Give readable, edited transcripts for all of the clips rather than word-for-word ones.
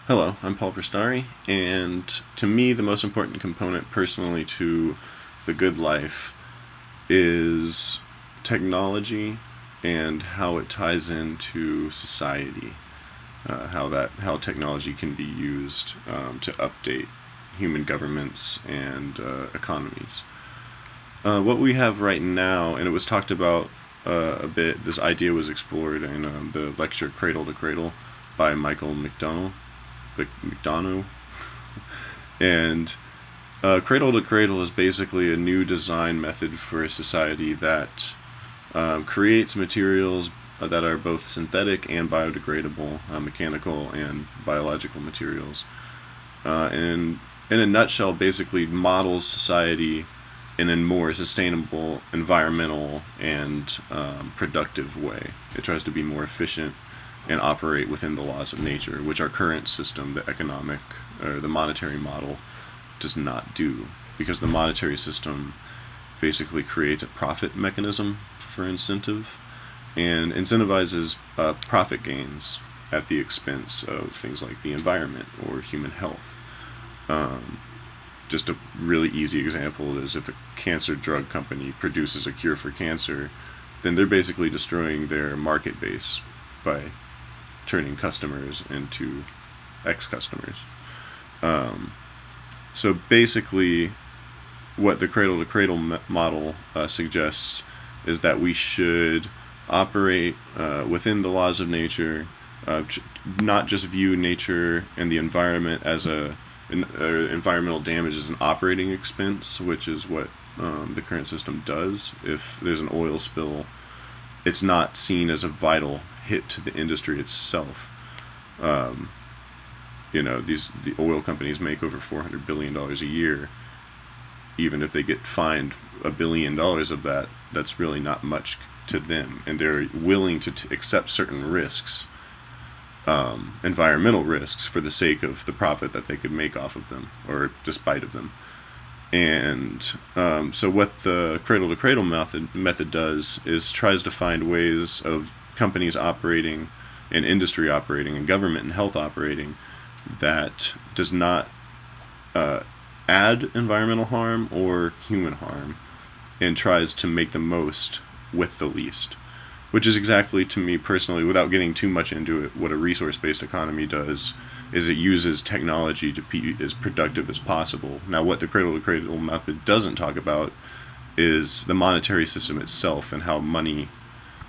Hello, I'm Paul Prestari, and to me the most important component personally to the good life is technology and how it ties into society. How technology can be used to update human governments and economies. What we have right now, and it was talked about a bit, this idea was explored in the lecture Cradle to Cradle by Michael McDonough. And Cradle to Cradle is basically a new design method for a society that creates materials that are both synthetic and biodegradable, mechanical and biological materials. And in a nutshell, basically models society in a more sustainable, environmental, and productive way. It tries to be more efficient and operate within the laws of nature, which our current system, the economic or the monetary model, does not do, because the monetary system basically creates a profit mechanism for incentive and incentivizes profit gains at the expense of things like the environment or human health. Just a really easy example is if a cancer drug company produces a cure for cancer, then they're basically destroying their market base by turning customers into ex-customers. So basically what the cradle-to-cradle model suggests is that we should operate within the laws of nature, not just view nature and the environment as environmental damage as an operating expense, which is what the current system does. If there's an oil spill, it's not seen as a vital hit to the industry itself. The oil companies make over $400 billion a year. Even if they get fined $1 billion of that, that's really not much to them, and they're willing to accept certain risks, environmental risks, for the sake of the profit that they could make off of them, or despite of them. And so what the cradle-to-cradle method does is tries to find ways of companies operating and industry operating and government and health operating that does not add environmental harm or human harm, and tries to make the most with the least, which is exactly, to me personally, without getting too much into it, what a resource-based economy does. Is it uses technology to be as productive as possible. Now, what the cradle-to-cradle method doesn't talk about is the monetary system itself and how money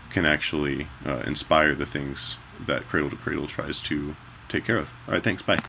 can actually inspire the things that cradle-to-cradle tries to take care of. All right, thanks, bye.